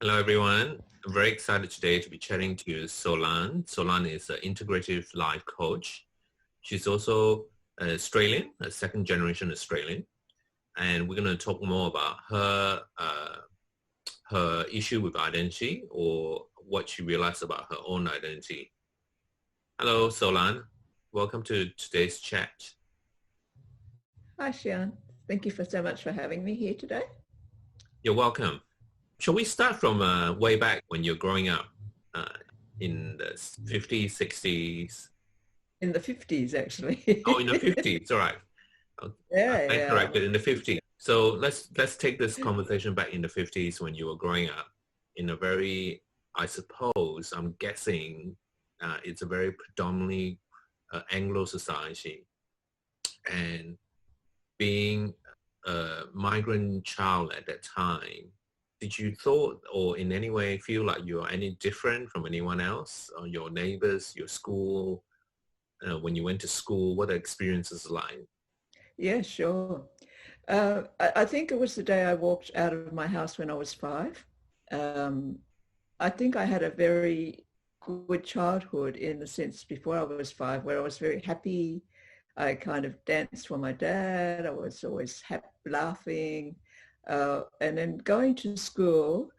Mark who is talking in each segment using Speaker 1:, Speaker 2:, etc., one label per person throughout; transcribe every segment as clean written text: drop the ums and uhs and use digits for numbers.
Speaker 1: Hello, everyone. I'm very excited today to be chatting to Saulan. Saulan is an integrative life coach. She's also Australian, a second generation Australian. And we're going to talk more about her issue with identity or what she realized about her own identity. Hello, Saulan. Welcome to today's chat.
Speaker 2: Hi, Shian. Thank you so much for having me here today.
Speaker 1: You're welcome. Shall we start from way back when you're growing up in the 50s, 60s?
Speaker 2: In the 50s, actually.
Speaker 1: Oh, in the 50s. All right.
Speaker 2: Yeah.
Speaker 1: Corrected in the 50s. So let's take this conversation back in the 50s when you were growing up in a very, I suppose, I'm guessing it's a very predominantly Anglo society. And being a migrant child at that time, did you thought or in any way feel like you are any different from anyone else, or your neighbors, your school, when you went to school, what the experiences like?
Speaker 2: Yeah, sure. I think it was the day I walked out of my house when I was 5. I think I had a very good childhood in the sense before I was 5, where I was very happy. I kind of danced for my dad. I was always happy, laughing. And then going to school,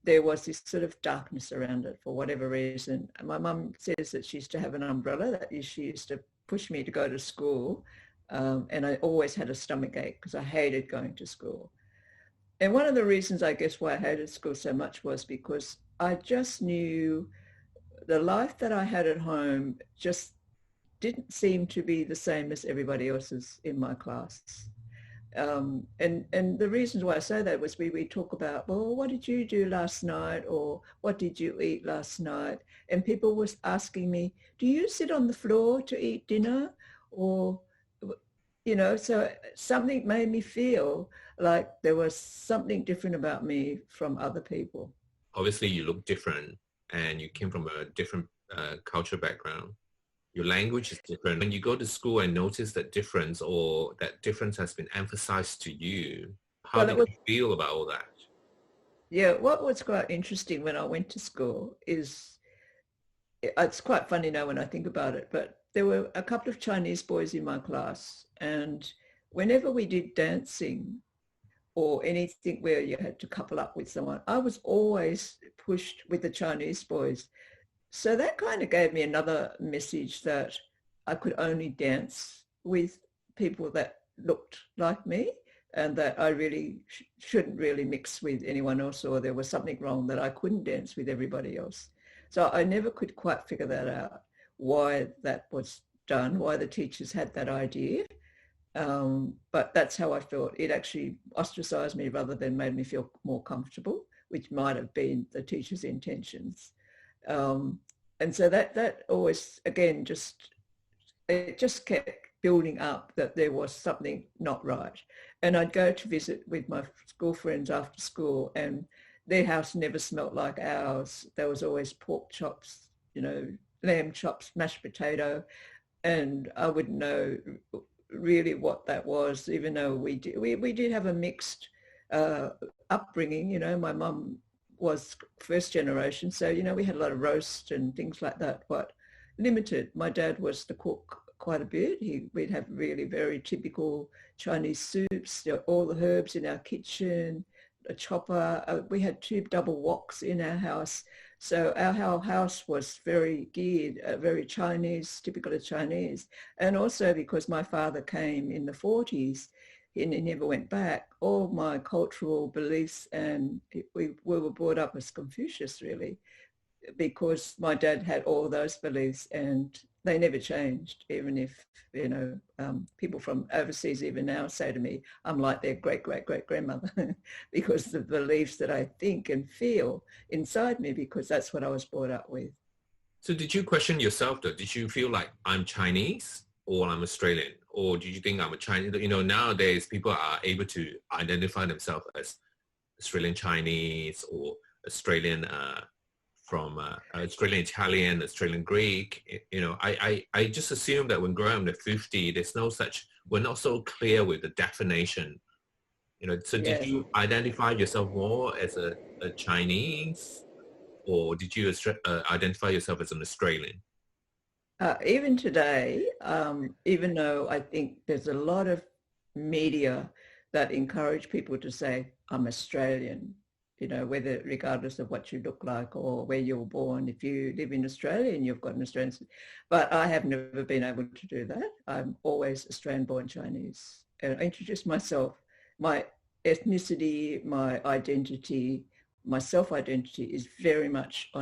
Speaker 2: there was this sort of darkness around it for whatever reason. And my mum says that she used to have an umbrella that she used to push me to go to school. And I always had a stomach ache because I hated going to school. And one of the reasons, I guess, why I hated school so much was because I just knew the life that I had at home just didn't seem to be the same as everybody else's in my class. And the reasons why I say that was we talk about, well, what did you do last night, or what did you eat last night? And people was asking me, do you sit on the floor to eat dinner? Or, so something made me feel like there was something different about me from other people.
Speaker 1: Obviously, you look different and you came from a different culture background. Your language is different. When you go to school and notice that difference, or that difference has been emphasized to you, how did you feel about all that?
Speaker 2: Yeah, what was quite interesting when I went to school is, it's quite funny now when I think about it, but there were a couple of Chinese boys in my class, and whenever we did dancing or anything where you had to couple up with someone, I was always pushed with the Chinese boys. So that kind of gave me another message that I could only dance with people that looked like me, and that I really shouldn't really mix with anyone else, or there was something wrong that I couldn't dance with everybody else. So I never could quite figure that out, why that was done, why the teachers had that idea. But that's how I felt. It actually ostracized me rather than made me feel more comfortable, which might have been the teacher's intentions. And so that always, again, it just kept building up that there was something not right. And I'd go to visit with my school friends after school, and their house never smelt like ours. There was always pork chops, lamb chops, mashed potato, and I wouldn't know really what that was, even though we did have a mixed upbringing. My mum was first generation, so we had a lot of roast and things like that, but limited. My dad was the cook quite a bit. We'd have really very typical Chinese soups, all the herbs in our kitchen, a chopper. We had 2 double woks in our house, so our house was very geared, very Chinese, typical of Chinese. And also because my father came in the 40s, and he never went back, all my cultural beliefs, and we were brought up as Confucius, really, because my dad had all those beliefs and they never changed. Even if, people from overseas even now say to me, I'm like their great-great-great-grandmother because the beliefs that I think and feel inside me, because that's what I was brought up with.
Speaker 1: So did you question yourself though? Did you feel like I'm Chinese or I'm Australian? Or did you think I'm a Chinese? Nowadays people are able to identify themselves as Australian Chinese or Australian from Australian Italian, Australian Greek. I just assume that when growing up in the 50s, there's no such, we're not so clear with the definition. So did
Speaker 2: Yes.
Speaker 1: you identify yourself more as a Chinese, or did you identify yourself as an Australian?
Speaker 2: Even today, even though I think there's a lot of media that encourage people to say, I'm Australian, whether regardless of what you look like or where you were born, if you live in Australia and you've got an Australian, but I have never been able to do that. I'm always Australian born Chinese. And I introduce myself, my ethnicity, my identity, my self-identity is very much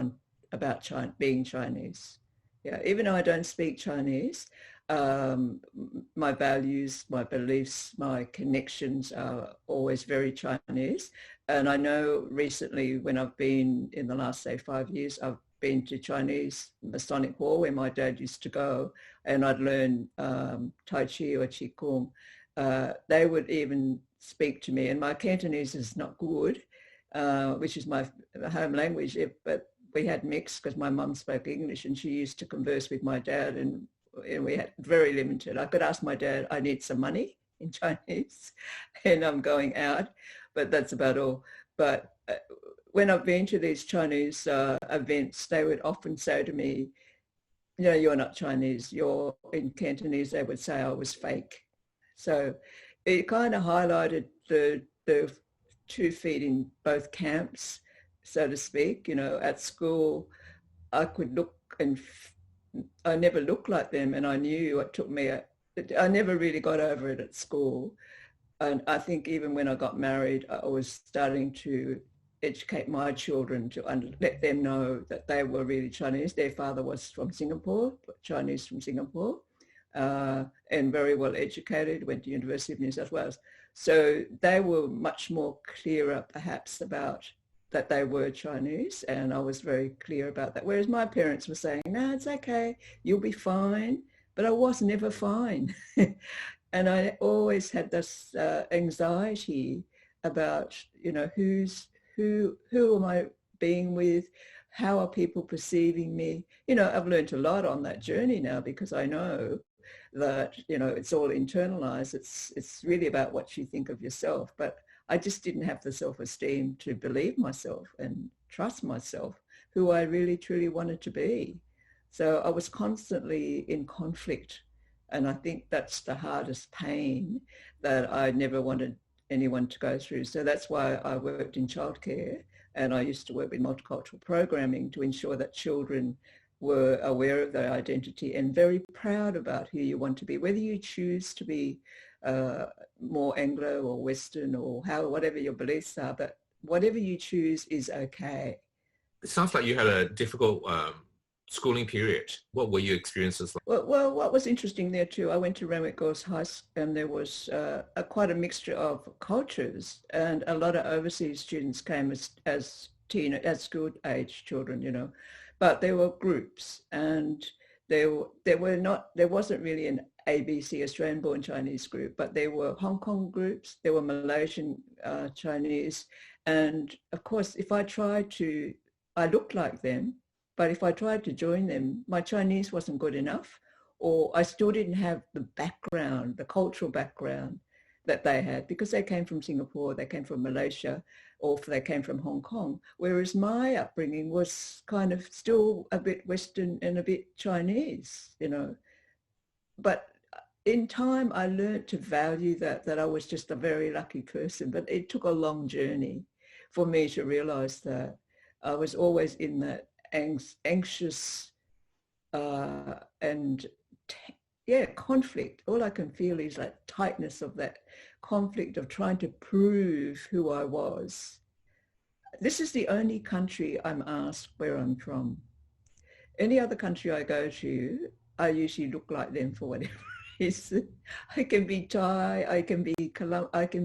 Speaker 2: about China, being Chinese. Yeah, even though I don't speak Chinese, my values, my beliefs, my connections are always very Chinese. And I know recently when I've been in the last, say, 5 years, I've been to Chinese Masonic Hall where my dad used to go, and I'd learn Tai Chi or Qi Kung. They would even speak to me, and my Cantonese is not good, which is my home language, but we had mixed because my mum spoke English and she used to converse with my dad, and we had very limited. I could ask my dad, I need some money in Chinese and I'm going out, but that's about all. But when I've been to these Chinese events, they would often say to me, you're not Chinese, you're in Cantonese, they would say I was fake. So it kind of highlighted the 2 feet in both camps, so to speak. At school, I could look and I never looked like them, and I knew it took me. I never really got over it at school, and I think even when I got married, I was starting to educate my children to let them know that they were really Chinese. Their father was from Singapore, Chinese from Singapore, and very well educated, went to University of New South Wales. So they were much more clearer perhaps about that they were Chinese, and I was very clear about that. Whereas my parents were saying, no, it's okay, you'll be fine. But I was never fine. And I always had this anxiety about, who am I being with? How are people perceiving me? I've learned a lot on that journey now because I know that, it's all internalized. It's really about what you think of yourself. But I just didn't have the self-esteem to believe myself and trust myself, who I really, truly wanted to be. So I was constantly in conflict. And I think that's the hardest pain that I never wanted anyone to go through. So that's why I worked in childcare, and I used to work with multicultural programming to ensure that children were aware of their identity and very proud about who you want to be, whether you choose to be more Anglo or Western or whatever your beliefs are, but whatever you choose is okay.
Speaker 1: It sounds like you had a difficult schooling period. What were your experiences like?
Speaker 2: Well, what was interesting there too, I went to Renwick Girls High School, and there was quite a mixture of cultures, and a lot of overseas students came as school age children, but there were groups, and there wasn't really an ABC Australian born Chinese group, but there were Hong Kong groups, there were Malaysian Chinese, and of course I looked like them. But if I tried to join them, my Chinese wasn't good enough, or I still didn't have the background, the cultural background that they had, because they came from Singapore, they came from Malaysia, or they came from Hong Kong. Whereas my upbringing was kind of still a bit Western and a bit Chinese, But in time, I learned to value that I was just a very lucky person. But it took a long journey for me to realize that I was always in that anxious and conflict. All I can feel is like tightness of that conflict of trying to prove who I was. This is the only country I'm asked where I'm from. Any other country I go to, I usually look like them for whatever reason. I can be Thai, I can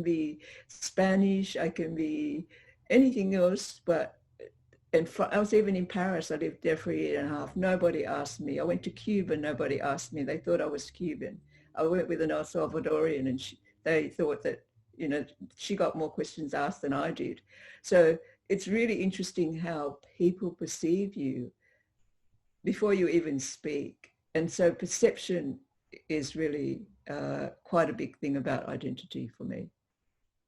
Speaker 2: be Spanish, I can be anything else, but I was even in Paris. I lived there for a year and a half. Nobody asked me. I went to Cuba. Nobody asked me. They thought I was Cuban. I went with an El Salvadorian, and they thought that, she got more questions asked than I did. So it's really interesting how people perceive you before you even speak. And so perception is really quite a big thing about identity for me.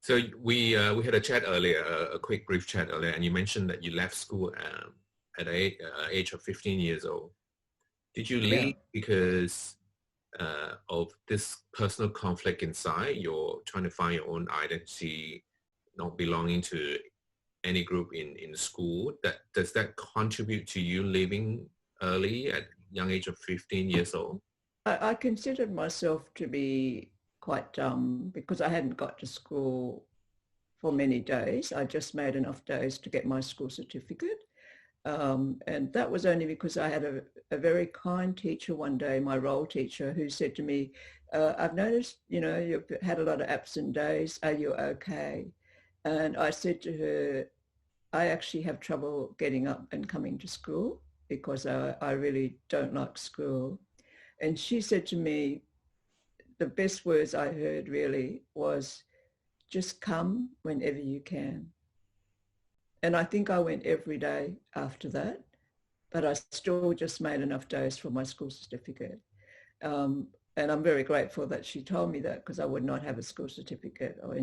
Speaker 1: So we had a chat earlier, a quick brief chat earlier, and you mentioned that you left school at the age of 15 years old. Did you
Speaker 2: Yeah.
Speaker 1: leave because of this personal conflict inside? You're trying to find your own identity, not belonging to any group in school. Does that contribute to you leaving early at young age of 15 years old?
Speaker 2: I considered myself to be quite dumb because I hadn't got to school for many days. I just made enough days to get my school certificate. And that was only because I had a very kind teacher one day, my role teacher, who said to me, I've noticed, you've had a lot of absent days. Are you okay? And I said to her, I actually have trouble getting up and coming to school because I really don't like school. And she said to me, the best words I heard really was, just come whenever you can. And I think I went every day after that, but I still just made enough days for my school certificate. And I'm very grateful that she told me that because I would not have a school certificate or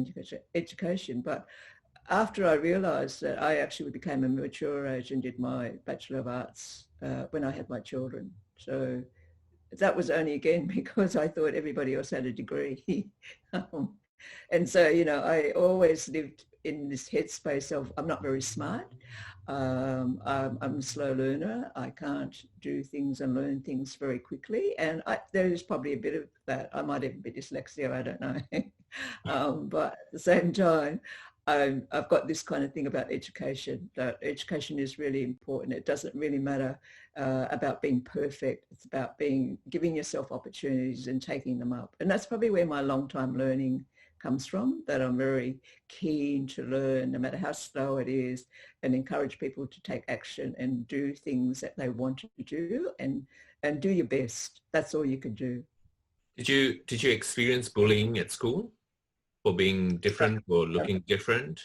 Speaker 2: education. But after I realized that I actually became a mature age and did my Bachelor of Arts when I had my children. So that was only again because I thought everybody else had a degree. um, and so, I always lived in this headspace of I'm not very smart. I'm a slow learner. I can't do things and learn things very quickly. And there's probably a bit of that. I might even be dyslexia, I don't know. But at the same time, I've got this kind of thing about education, that education is really important. It doesn't really matter about being perfect. It's about giving yourself opportunities and taking them up. And that's probably where my long time learning comes from, that I'm very keen to learn no matter how slow it is, and encourage people to take action and do things that they want to do, and do your best. That's all you can do.
Speaker 1: Did you experience bullying at school for being different or looking different?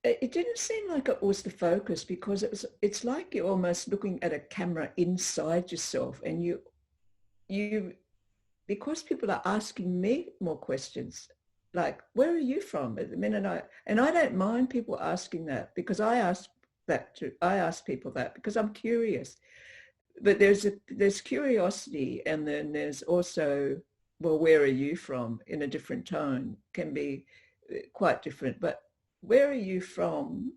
Speaker 2: It didn't seem like it was the focus because it's like you're almost looking at a camera inside yourself, and you because people are asking me more questions, like, where are you from at the minute? I don't mind people asking that, because I ask people that because I'm curious. But there's curiosity, and then there's also, well, where are you from, in a different tone, can be quite different. But where are you from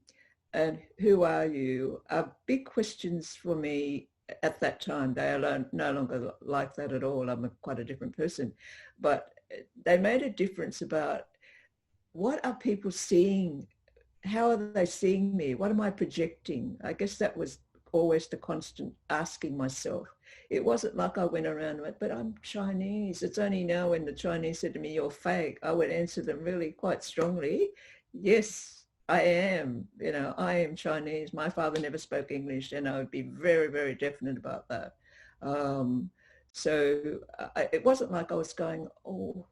Speaker 2: and who are you are big questions for me at that time. They are no longer like that at all. I'm quite a different person. But they made a difference about what are people seeing? How are they seeing me? What am I projecting? I guess that was always the constant asking myself. It wasn't like I went around and went, but I'm Chinese. It's only now when the Chinese said to me, you're fake, I would answer them really quite strongly. Yes, I am. I am Chinese. My father never spoke English, and I would be very, very definite about that. Um, it wasn't like I was going, oh,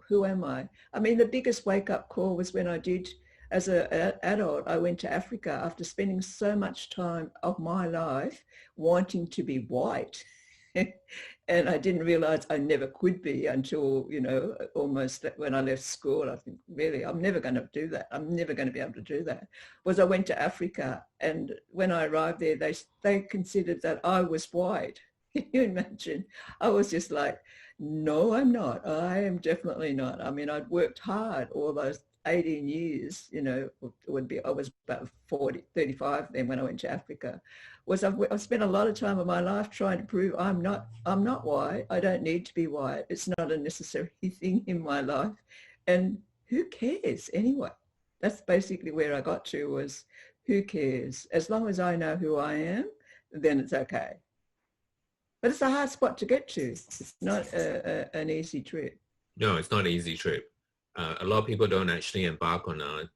Speaker 2: who am I? I mean, the biggest wake-up call was when I did, as an adult, I went to Africa after spending so much time of my life wanting to be white. And I didn't realize I never could be until, almost when I left school. I think, really, I'm never going to do that. I'm never going to be able to do that. Was I went to Africa, and when I arrived there, they considered that I was white. Can you imagine? I was just like, no, I'm not. I am definitely not. I mean, I'd worked hard all those 18 years, I was about 35 then when I went to Africa. I've spent a lot of time of my life trying to prove I'm not white. I don't need to be white. It's not a necessary thing in my life. And who cares anyway? That's basically where I got to, was who cares? As long as I know who I am, then it's okay. But it's a hard spot to get to. It's not an easy trip.
Speaker 1: No, it's not an easy trip. A lot of people don't actually embark on a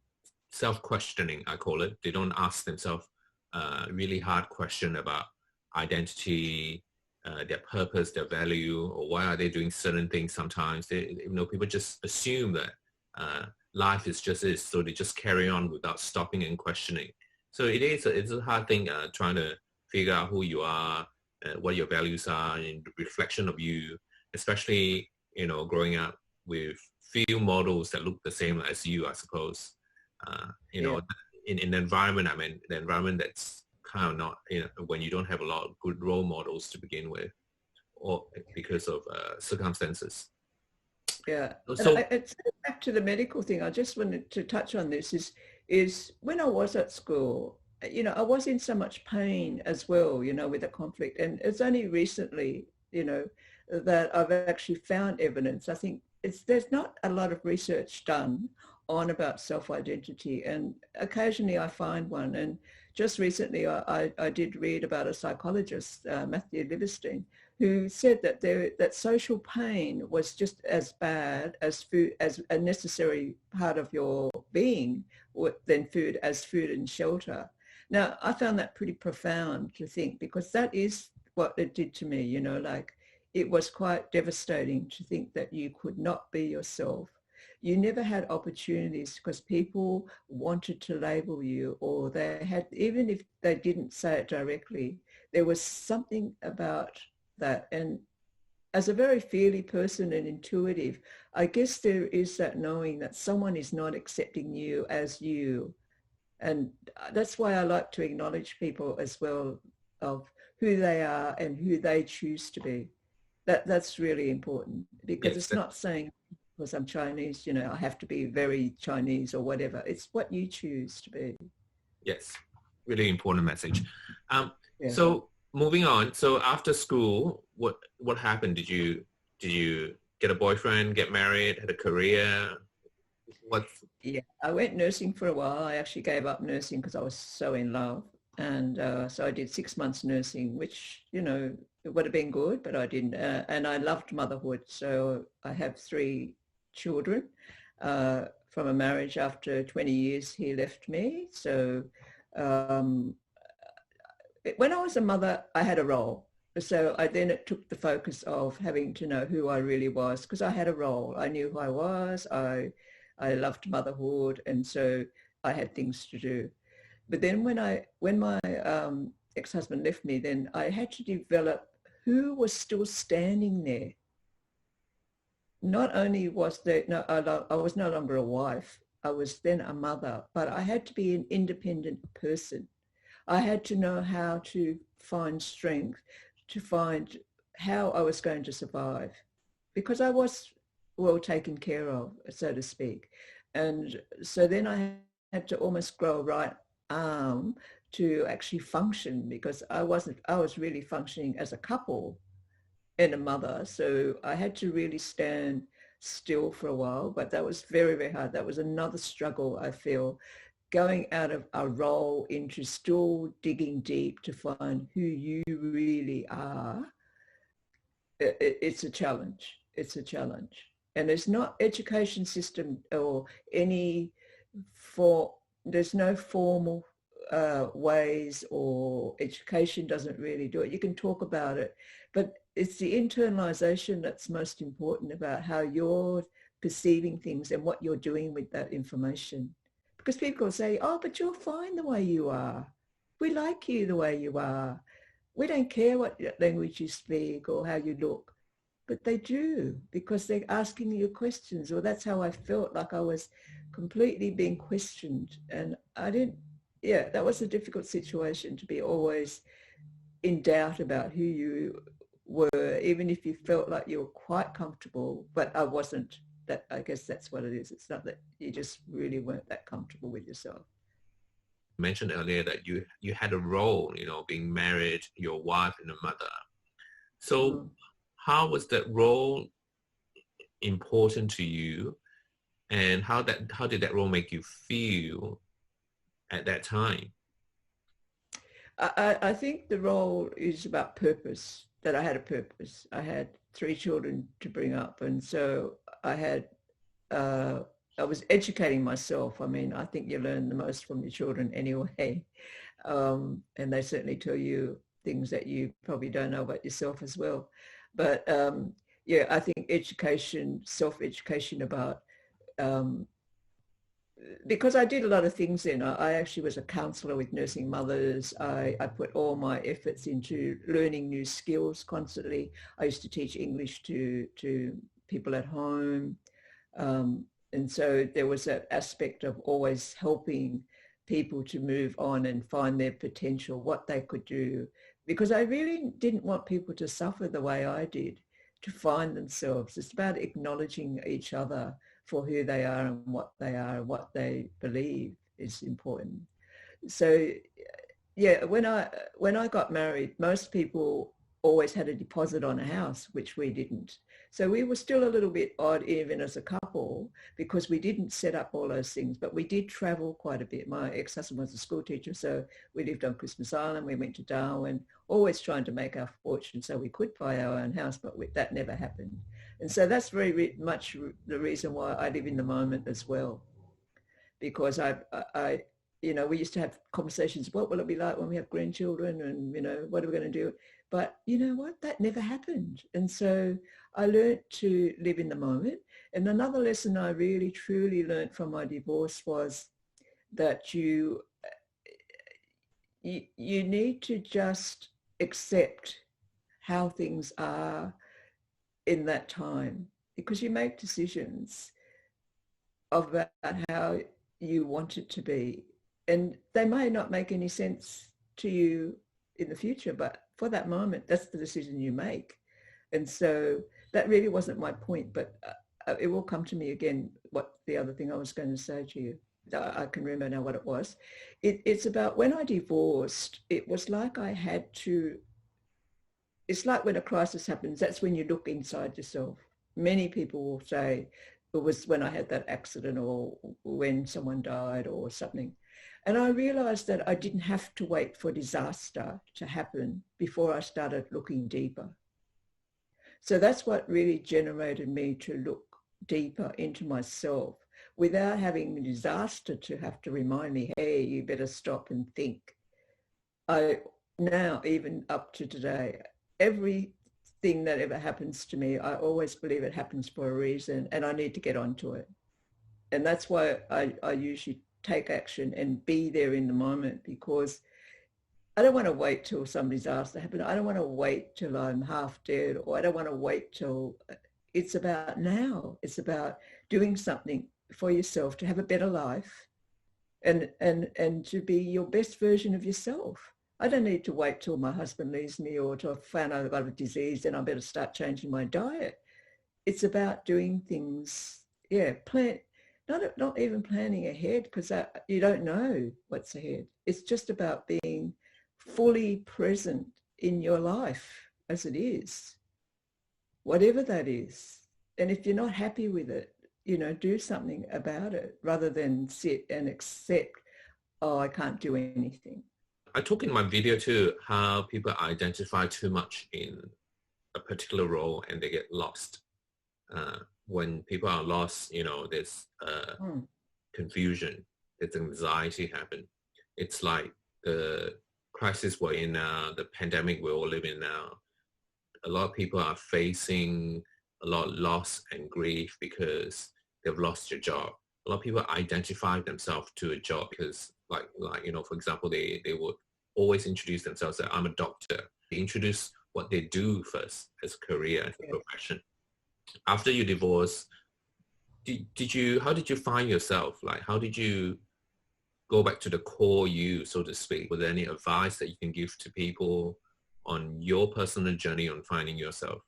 Speaker 1: self-questioning, I call it. They don't ask themselves a really hard question about identity, their purpose, their value, or why are they doing certain things sometimes. People just assume that life is just this, so they just carry on without stopping and questioning. So it's a hard thing trying to figure out who you are, what your values are, and the reflection of you, especially, growing up with few models that look the same as you, I suppose. You
Speaker 2: Yeah.
Speaker 1: know, in the environment, I mean, the environment that's kind of not, you know, when you don't have a lot of good role models to begin with, or because of circumstances.
Speaker 2: Yeah, and
Speaker 1: So
Speaker 2: it's back to the medical thing. I just wanted to touch on this is when I was at school, I was in so much pain as well, with the conflict. And it's only recently, that I've actually found evidence. I think there's not a lot of research done on about self-identity, and occasionally I find one. And just recently I did read about a psychologist, Matthew Liverstein, who said that that social pain was just as bad as food, as a necessary part of your being, than food, as food and shelter. Now, I found that pretty profound to think, because that is what it did to me, like it was quite devastating to think that you could not be yourself. You never had opportunities because people wanted to label you, or they had, even if they didn't say it directly, there was something about that. And as a very feely person and intuitive, I guess there is that knowing that someone is not accepting you as you. And that's why I like to acknowledge people as well, of who they are and who they choose to be. That's really important, because
Speaker 1: yes,
Speaker 2: it's not saying because I'm Chinese, I have to be very Chinese or whatever. It's what you choose to be.
Speaker 1: yes, really important message.
Speaker 2: Yeah.
Speaker 1: So moving on. So after school, what happened? Did you get a boyfriend, get married, had a career? What?
Speaker 2: Yeah, I went nursing for a while. I actually gave up nursing because I was so in love. And so I did 6 months nursing, which, it would have been good, but I didn't. And I loved motherhood. So I have 3 children from a marriage. After 20 years, he left me. So um, when I was a mother, I had a role. So it took the focus of having to know who I really was, because I had a role. I knew who I was. I loved motherhood, and so I had things to do. But then when my ex-husband left me, then I had to develop who was still standing there. Not only was there, no, I was no longer a wife. I was then a mother, but I had to be an independent person. I had to know how to find strength, to find how I was going to survive, because I was well taken care of, so to speak. And so then I had to almost grow a right arm to actually function, because I was really functioning as a couple and a mother. So I had to really stand still for a while, but that was very, very hard. That was another struggle, I feel, going out of a role into still digging deep to find who you really are. It's a challenge. It's a challenge. And there's not education system or any there's no formal ways, or education doesn't really do it. You can talk about it, but it's the internalization that's most important, about how you're perceiving things and what you're doing with that information. Because people say, oh, but you're fine the way you are. We like you the way you are. We don't care what language you speak or how you look. But they do, because they're asking you questions. Or that's how I felt, like I was completely being questioned. And I didn't, yeah, that was a difficult situation, to be always in doubt about who you were, even if you felt like you were quite comfortable, but I wasn't. That, I guess that's what it is. It's not that you just really weren't that comfortable with yourself.
Speaker 1: Mentioned earlier that you had a role, being married, your wife, and a mother. So
Speaker 2: Mm.
Speaker 1: how was that role important to you, and how did that role make you feel at that time?
Speaker 2: I think the role is about purpose, that I had a purpose. I had 3 children to bring up. And so uh, I was educating myself. I mean, I think you learn the most from your children anyway. And they certainly tell you things that you probably don't know about yourself as well. But yeah, I think education, self-education about um, because I did a lot of things then. I actually was a counsellor with nursing mothers. I put all my efforts into learning new skills constantly. I used to teach English to people at home. And so there was that aspect of always helping people to move on and find their potential, what they could do, because I really didn't want people to suffer the way I did, to find themselves. It's about acknowledging each other for who they are and what they believe is important. So yeah, when I got married, most people always had a deposit on a house, which we didn't. So we were still a little bit odd even as a couple because we didn't set up all those things, but we did travel quite a bit. My ex-husband was a school teacher, so we lived on Christmas Island. We went to Darwin, always trying to make our fortune so we could buy our own house, but that never happened. And so that's very much the reason why I live in the moment as well, because I we used to have conversations, what will it be like when we have grandchildren, and, what are we going to do? But you know what? That never happened. And so I learned to live in the moment. And another lesson I really, truly learned from my divorce was that you need to just accept how things are in that time, because you make decisions about how you want it to be. And they may not make any sense to you in the future, but for that moment, that's the decision you make. And so that really wasn't my point, but it will come to me again, what the other thing I was going to say to you. I can remember now what it was. It's about when I divorced, it was like I had to, it's like when a crisis happens, that's when you look inside yourself. Many people will say it was when I had that accident or when someone died or something. And I realized that I didn't have to wait for disaster to happen before I started looking deeper. So that's what really generated me to look deeper into myself without having a disaster to have to remind me, hey, you better stop and think. I now, even up to today, everything that ever happens to me, I always believe it happens for a reason and I need to get onto it. And that's why I usually take action and be there in the moment, because I don't want to wait till some disaster happens. I don't want to wait till I'm half dead, or I don't want to wait till, it's about now. It's about doing something for yourself to have a better life and to be your best version of yourself. I don't need to wait till my husband leaves me or till I found out I've got a disease and I better start changing my diet. It's about doing things, not even planning ahead, because you don't know what's ahead. It's just about being fully present in your life as it is, whatever that is. And if you're not happy with it, do something about it rather than sit and accept, oh, I can't do anything.
Speaker 1: I talk in my video too how people identify too much in a particular role and they get lost. When people are lost, there's confusion, there's anxiety happen. It's like the crisis we're in now, the pandemic we're all living now. A lot of people are facing a lot of loss and grief because they've lost their job. A lot of people identify themselves to a job because like for example, they would always introduce themselves that I'm a doctor. They introduce what they do first as a career, as a profession. After you divorce, how did you find yourself? Like, how did you go back to the core you, so to speak? Was there any advice that you can give to people on your personal journey on finding yourself?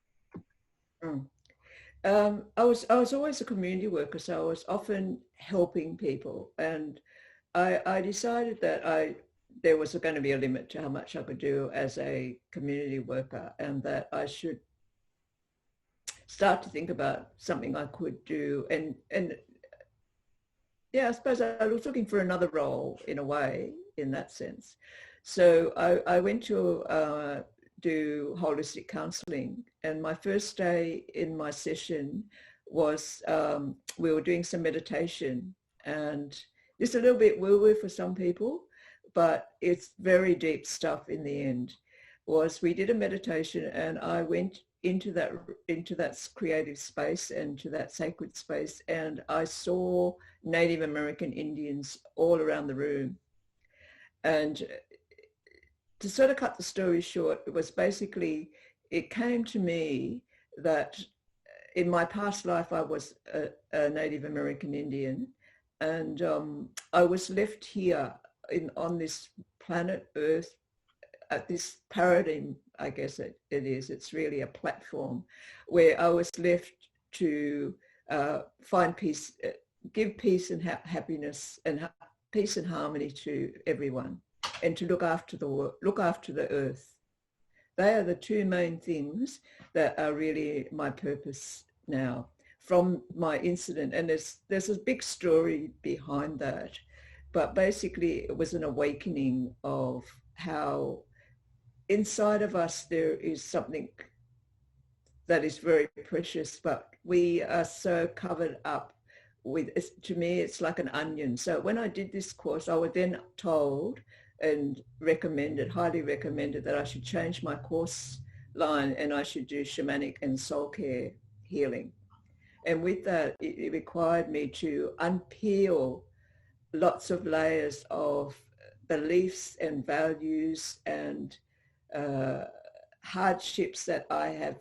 Speaker 2: I was always a community worker, so I was often helping people, and I decided that there was going to be a limit to how much I could do as a community worker, and that I should start to think about something I could do. And I suppose I was looking for another role in a way, in that sense. So I went to do holistic counseling, and my first day in my session was we were doing some meditation, and it's a little bit woo-woo for some people, but it's very deep stuff in the end. We did a meditation, and I went into that creative space and to that sacred space, and I saw Native American Indians all around the room. And to sort of cut the story short, it was basically, it came to me that in my past life, I was a Native American Indian, and I was left here on this planet Earth at this paradigm, I guess it is. It's really a platform where I was left to find peace, give peace and happiness and peace and harmony to everyone, and to look after the earth. They are the two main things that are really my purpose now from my incident. And there's a big story behind that. But basically, it was an awakening of how inside of us there is something that is very precious, but we are so covered up with, to me, it's like an onion. So when I did this course, I was then told and recommended, highly recommended, that I should change my course line and I should do shamanic and soul care healing. And with that, it required me to unpeel lots of layers of beliefs and values and hardships that I have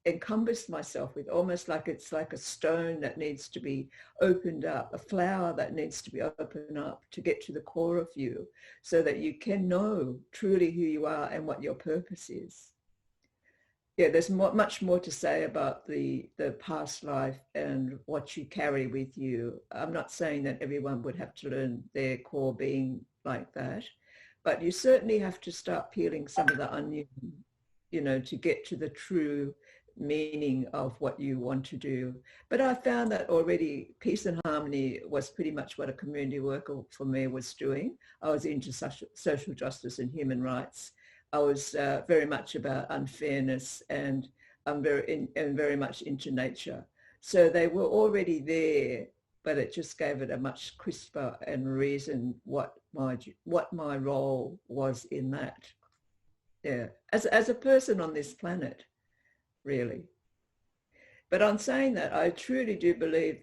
Speaker 2: encompassed myself with, almost like it's like a stone that needs to be opened up, a flower that needs to be opened up to get to the core of you, so that you can know truly who you are and what your purpose is. Yeah, there's much more to say about the past life and what you carry with you. I'm not saying that everyone would have to learn their core being like that, but you certainly have to start peeling some of the onion, to get to the true meaning of what you want to do. But I found that already peace and harmony was pretty much what a community worker for me was doing. I was into social justice and human rights. I was very much about unfairness, and I'm very much into nature. So they were already there, but it just gave it a much crisper and reason what my role was in that. Yeah, as a person on this planet, really. But on saying that, I truly do believe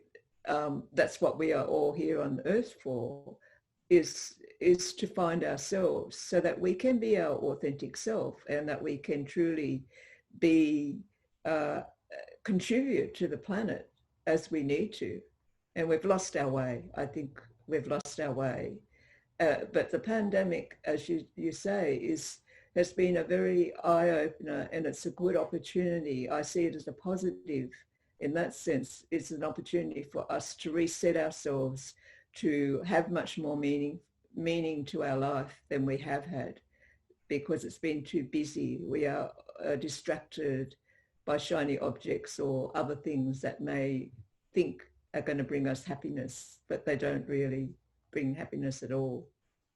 Speaker 2: that's what we are all here on Earth for, is to find ourselves so that we can be our authentic self, and that we can truly be contribute to the planet as we need to. And we've lost our way. I think we've lost our way. But the pandemic, as you say, has been a very eye-opener, and it's a good opportunity. I see it as a positive in that sense. It's an opportunity for us to reset ourselves, to have much more meaning to our life than we have had, because it's been too busy. We are distracted by shiny objects or other things that may think are going to bring us happiness, but they don't really bring happiness at all.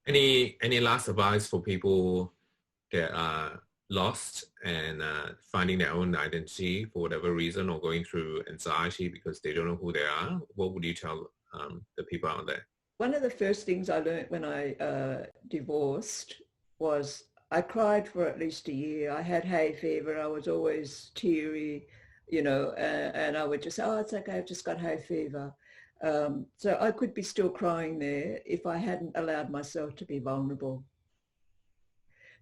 Speaker 1: Any last advice for people that are lost and finding their own identity for whatever reason, or going through anxiety because they don't know who they are? What would you tell the people out there?
Speaker 2: One of the first things I learned when I divorced was I cried for at least a year. I had hay fever. I was always teary, and I would just say, oh, it's okay, I've just got hay fever. So I could be still crying there if I hadn't allowed myself to be vulnerable.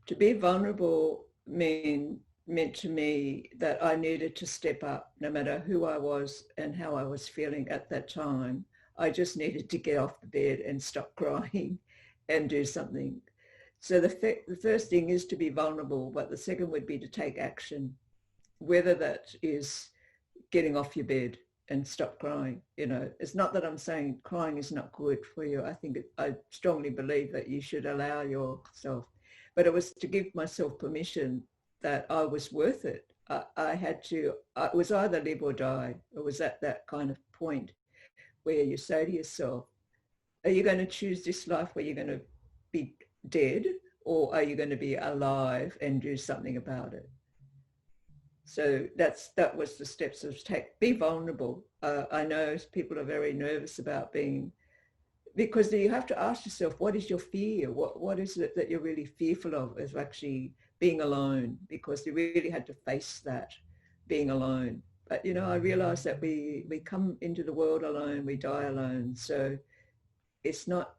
Speaker 2: To be vulnerable meant to me that I needed to step up, no matter who I was and how I was feeling at that time. I just needed to get off the bed and stop crying and do something. So the first thing is to be vulnerable, but the second would be to take action, whether that is getting off your bed and stop crying. It's not that I'm saying crying is not good for you. I strongly believe that you should allow yourself. But it was to give myself permission that I was worth it. It was either live or die. It was at that kind of point where you say to yourself, are you going to choose this life where you're going to be dead, or are you going to be alive and do something about it? So that was the steps of be vulnerable. I know people are very nervous about because you have to ask yourself, what is your fear? What is it that you're really fearful of, is actually being alone, because you really had to face that, being alone. But, I realized that we come into the world alone, we die alone. So it's not,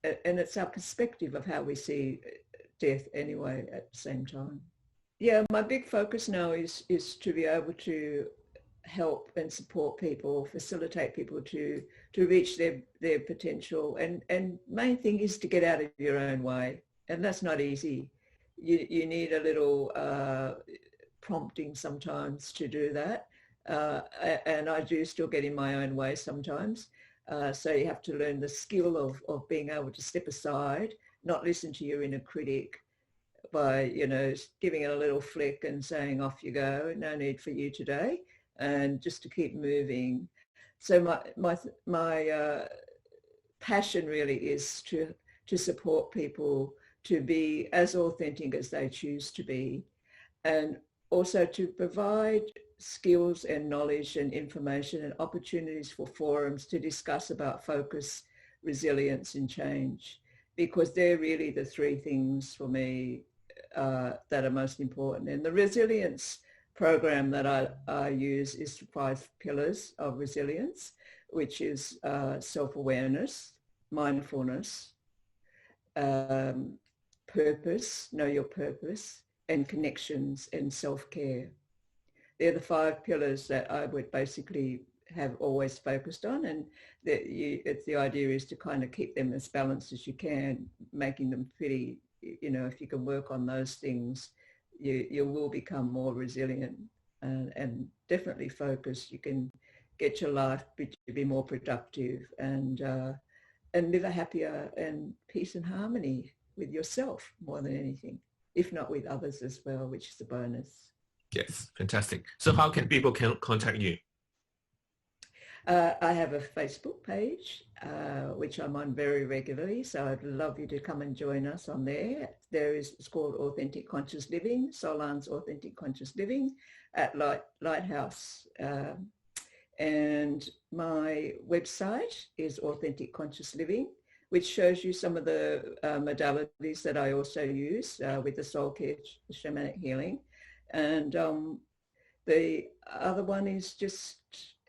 Speaker 2: and it's our perspective of how we see death anyway at the same time. Yeah, my big focus now is to be able to help and support people, facilitate people to reach their potential. And main thing is to get out of your own way. And that's not easy. You need a little prompting sometimes to do that. And I do still get in my own way sometimes. So you have to learn the skill of being able to step aside, not listen to your inner critic by, you know, giving it a little flick and saying, off you go, no need for you today, and just to keep moving. So my passion really is to support people to be as authentic as they choose to be, and also to provide skills and knowledge and information and opportunities for forums to discuss about focus, resilience and change, because they're really the three things for me that are most important. And the resilience program that I use is 5 pillars of resilience, which is self-awareness, mindfulness, purpose, know your purpose, and connections and self-care. They're the 5 pillars that I would basically have always focused on, and the idea is to kind of keep them as balanced as you can, making them pretty, you know, if you can work on those things, you will become more resilient and definitely focused. You can get your life to be more productive and live a happier and peace and harmony with yourself more than anything, if not with others as well, which is a bonus.
Speaker 1: Yes, fantastic. So how can people contact you?
Speaker 2: I have a Facebook page, which I'm on very regularly, so I'd love you to come and join us on there. It's called Authentic Conscious Living, Saulan's Authentic Conscious Living at Lighthouse. And my website is Authentic Conscious Living, which shows you some of the modalities that I also use with the soul care, shamanic healing. And the other one is just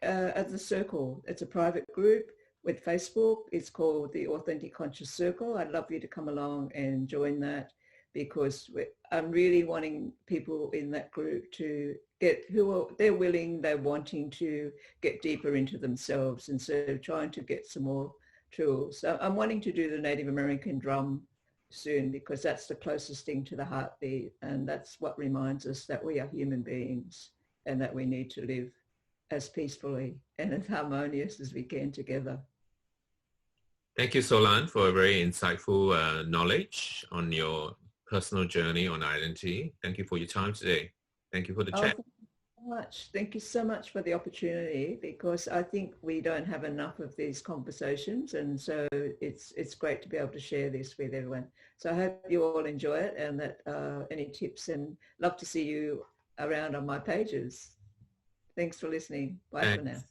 Speaker 2: at the Circle. It's a private group with Facebook. It's called the Authentic Conscious Circle. I'd love you to come along and join that, because I'm really wanting people in that group to they're willing, they're wanting to get deeper into themselves, and so trying to get some more tools. So I'm wanting to do the Native American drum soon, because that's the closest thing to the heartbeat, and that's what reminds us that we are human beings and that we need to live as peacefully and as harmonious as we can together.
Speaker 1: Thank you, Saulan, for a very insightful knowledge on your personal journey on identity. Thank you for your time today. Thank you for the chat.
Speaker 2: Thank you so much. Thank you so much for the opportunity, because I think we don't have enough of these conversations, and so it's great to be able to share this with everyone. So I hope you all enjoy it, and that any tips, and love to see you around on my pages. Thanks for listening. Bye for now.